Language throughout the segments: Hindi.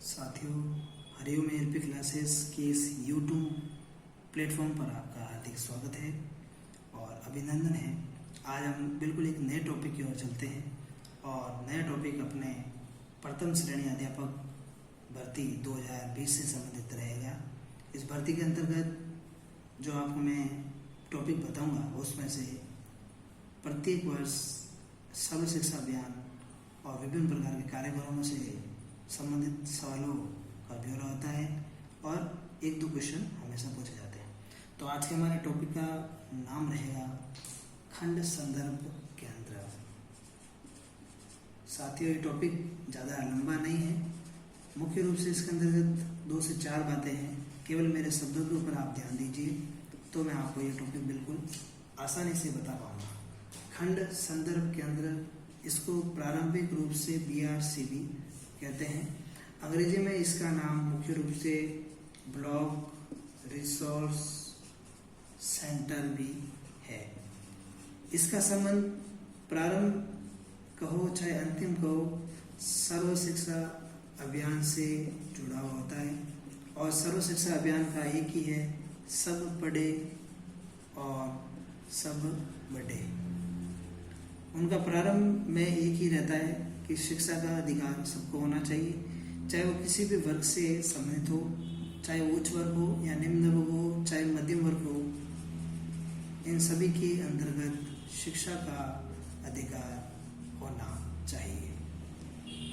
साथियों, हरिओम एएलपी क्लासेस के इस यूट्यूब प्लेटफॉर्म पर आपका हार्दिक स्वागत है और अभिनंदन है। आज हम बिल्कुल एक नए टॉपिक की ओर चलते हैं और नया टॉपिक अपने प्रथम श्रेणी अध्यापक भर्ती 2020 से संबंधित रहेगा। इस भर्ती के अंतर्गत जो आपको मैं टॉपिक बताऊंगा उसमें से प्रत्येक वर्ष सर्व शिक्षा अभियान और विभिन्न प्रकार के कार्यक्रमों से संबंधित सवालों का ब्यौरा होता है और एक दो क्वेश्चन हमेशा पूछे जाते हैं। तो आज के हमारे टॉपिक का नाम रहेगा खंड संदर्भ केंद्र। साथियों, ये टॉपिक ज़्यादा लंबा नहीं है। मुख्य रूप से इसके अंतर्गत 2 से 4 बातें हैं। केवल मेरे शब्दों के ऊपर आप ध्यान दीजिए तो मैं आपको ये टॉपिक बिल्कुल आसानी से बता पाऊंगा। खंड संदर्भ केंद्र, इसको प्रारंभिक रूप से BRCB कहते हैं। अंग्रेजी में इसका नाम मुख्य रूप से ब्लॉक रिसोर्स सेंटर भी है। इसका संबंध प्रारंभ कहो चाहे अंतिम कहो, सर्व शिक्षा अभियान से जुड़ा हुआ होता है और सर्व शिक्षा अभियान का एक ही है, सब पढ़े और सब बढ़े। उनका प्रारंभ में एक ही रहता है कि शिक्षा का अधिकार सबको होना चाहिए, चाहे वो किसी भी वर्ग से संबंधित हो, चाहे वो उच्च वर्ग हो या निम्न वर्ग हो, चाहे मध्यम वर्ग हो। इन सभी के अंतर्गत शिक्षा का अधिकार होना चाहिए।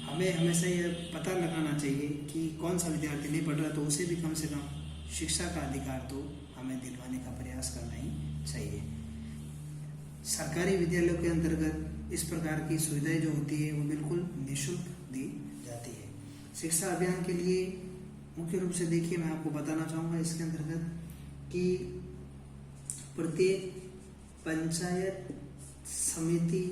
हमें हमेशा यह पता लगाना चाहिए कि कौन सा विद्यार्थी नहीं पढ़ रहा तो उसे भी कम से कम शिक्षा का अधिकार तो हमें दिलवाने का प्रयास करना ही चाहिए। सरकारी विद्यालयों के अंतर्गत इस प्रकार की सुविधाएं जो होती है वो बिल्कुल निःशुल्क दी जाती है। शिक्षा अभियान के लिए मुख्य रूप से देखिए, मैं आपको बताना चाहूँगा इसके अंतर्गत कि प्रत्येक पंचायत समिति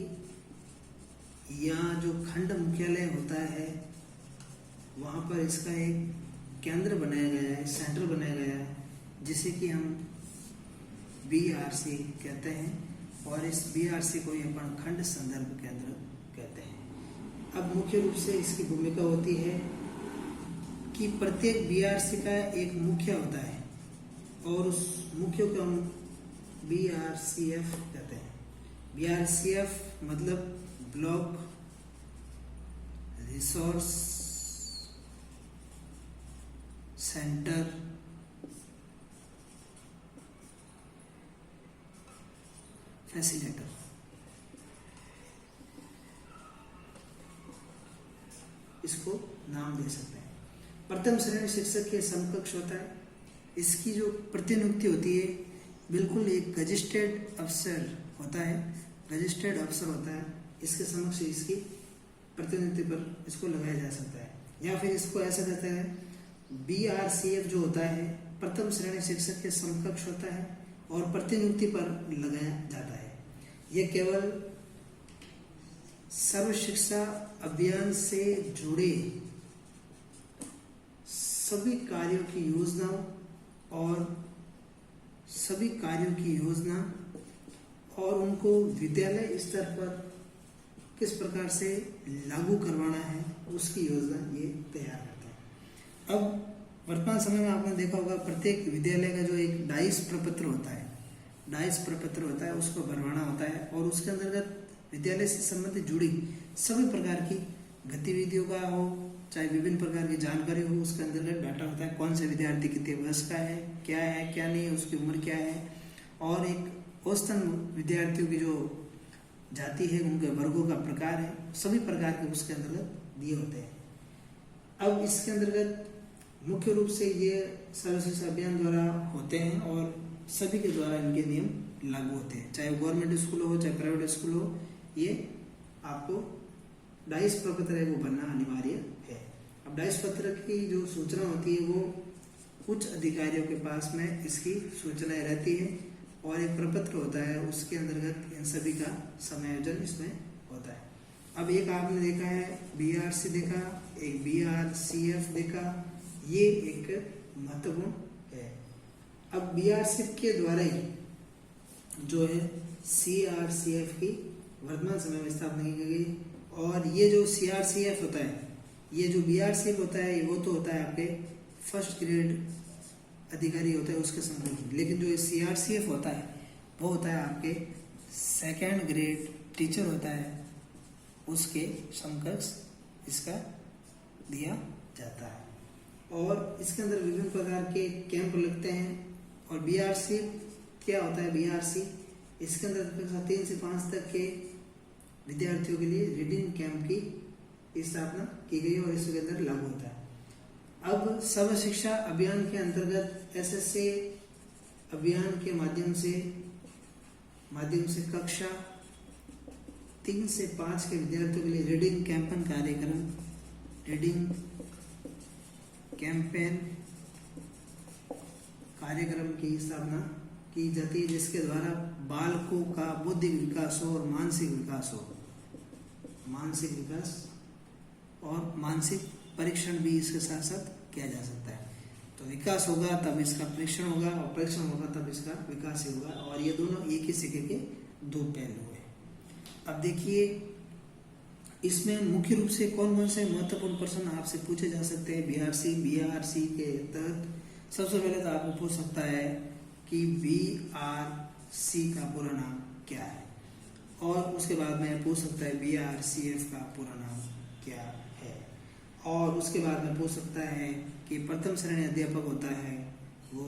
या जो खंड मुख्यालय होता है वहाँ पर इसका एक केंद्र बनाया गया है, सेंटर बनाया गया है, जिसे कि हम BRC कहते हैं और इस BRC को ही अपन खंड संदर्भ केंद्र कहते हैं। अब मुख्य रूप से इसकी भूमिका होती है कि प्रत्येक BRC का एक मुख्य होता है और उस मुख्य को हम BRCF कहते हैं। BRCF मतलब ब्लॉक रिसोर्स सेंटर फैसिलिटेटर। इसको नाम दे सकते हैं। प्रथम श्रेणी शिक्षक के समकक्ष होता है। इसकी जो प्रतिनियुक्ति होती है बिल्कुल एक गजिस्ट्रेड अफसर होता है, गजिस्ट्रेड अफसर होता है। इसके समक्ष इसकी प्रतिनियुक्ति पर इसको लगाया जा सकता है या फिर इसको ऐसा कहते हैं BRCF जो होता है प्रथम श्रेणी शिक्षक के समकक्ष होता है और प्रतिनियुक्ति पर लगाया जाता है। यह केवल सर्व शिक्षा अभियान से जुड़े सभी कार्यों की योजना और उनको विद्यालय स्तर पर किस प्रकार से लागू करवाना है उसकी योजना ये तैयार करते हैं। अब वर्तमान समय में आपने देखा होगा प्रत्येक विद्यालय का जो एक डाइस प्रपत्र होता है उसको भरवाना होता है और उसके अंतर्गत विद्यालय से संबंधित जुड़ी सभी प्रकार की गतिविधियों का हो चाहे विभिन्न प्रकार की जानकारी हो, उसके अंतर्गत डाटा होता है। कौन से विद्यार्थी कितने वर्ष का है क्या नहीं, उसकी उम्र क्या है और एक औसतन विद्यार्थियों की जो जाति है, उनके वर्गों का प्रकार है, सभी प्रकार के उसके अंतर्गत दिए होते हैं। अब इसके अंतर्गत मुख्य रूप से ये सर्व शिक्षा अभियान द्वारा होते हैं और सभी के द्वारा इनके नियम लागू होते हैं, चाहे गवर्नमेंट स्कूल हो चाहे प्राइवेट स्कूल हो। ये आपको डाइस प्रपत्र है वो बनना अनिवार्य है। अब डाइस पत्र की जो सूचना होती है वो उच्च अधिकारियों के पास में इसकी सूचनाएं रहती है और एक प्रपत्र होता है, उसके अंतर्गत इन सभी का समायोजन इसमें होता है। अब एक आपने देखा है BRC देखा, एक BRCF देखा, ये एक महत्वपूर्ण है। अब BRC के द्वारा ही जो है CRCF की वर्तमान समय में स्थापना की गई और ये जो CRCF होता है ये जो BRCF होता है वो तो होता है आपके फर्स्ट ग्रेड अधिकारी होता है उसके समकक्ष, लेकिन जो CRCF होता है वो होता है आपके सेकेंड ग्रेड टीचर होता है, उसके समकक्ष इसका दिया जाता है। और इसके अंदर विभिन्न प्रकार के कैंप लगते हैं। और BRC क्या होता है? BRC इसके अंदर कक्षा 3 से 5 तक के विद्यार्थियों के लिए रीडिंग कैंप की स्थापना की गई और इसके अंदर लागू होता है। अब सर्व शिक्षा अभियान के अंतर्गत SSA अभियान के माध्यम से कक्षा 3 से 5 के विद्यार्थियों के लिए रीडिंग कैंपेन कार्यक्रम की स्थापना की जाती है, जिसके द्वारा बालकों का बौद्धिक विकास हो और मानसिक विकास और मानसिक परीक्षण भी इसके साथ साथ किया जा सकता है। तो विकास होगा तब इसका परीक्षण होगा और परीक्षण होगा तब इसका विकास ही होगा, और ये दोनों एक ही सिक्के के दो पहलू हैं। अब देखिए इसमें मुख्य रूप से कौन कौन से महत्वपूर्ण प्रश्न आपसे पूछे जा सकते हैं BRC के तहत। सबसे पहले तो आपको पूछ सकता है कि BRC का पूरा नाम क्या है, और उसके बाद में पूछ सकता है BRCF का पूरा नाम क्या है, और उसके बाद में पूछ सकता है कि प्रथम श्रेणी अध्यापक होता है वो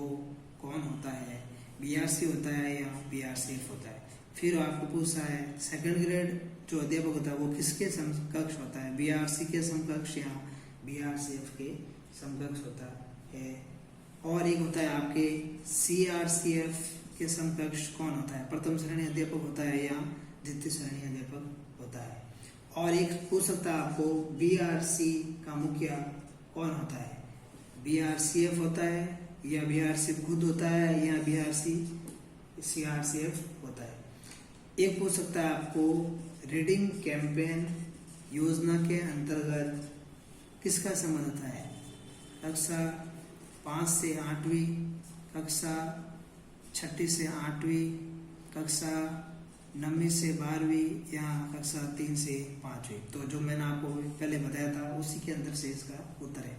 कौन होता है, BRC होता है या BRCF होता है। फिर आपको पूछा है सेकंड ग्रेड जो अध्यापक होता है वो किसके समकक्ष होता है, BRC के समकक्ष या BRCF के समकक्ष होता है। और एक होता है आपके CRCF के समकक्ष कौन होता है, प्रथम श्रेणी अध्यापक होता है या द्वितीय श्रेणी अध्यापक होता है। और एक पूछ सकता है आपको BRC का मुखिया कौन होता है, BRCF होता है या BRCF खुद होता है या CRCF होता है। एक पूछ सकता है आपको रीडिंग कैंपेन योजना के अंतर्गत किसका संबंध होता है, कक्षा 5 से 8वीं, कक्षा 6 से 8वीं, कक्षा 9वीं से 12वीं या कक्षा 3 से 5वीं। तो जो मैंने आपको पहले बताया था उसी के अंदर से इसका उत्तर है।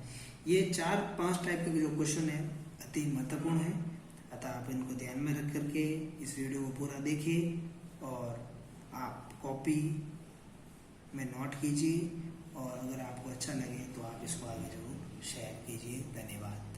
ये 4-5 टाइप के जो क्वेश्चन है अति महत्वपूर्ण है, अतः आप इनको ध्यान में रख करके इस वीडियो को पूरा देखिए और आप कॉपी में नोट कीजिए, और अगर आपको अच्छा लगे तो आप इसको आगे जरूर शेयर कीजिए। धन्यवाद।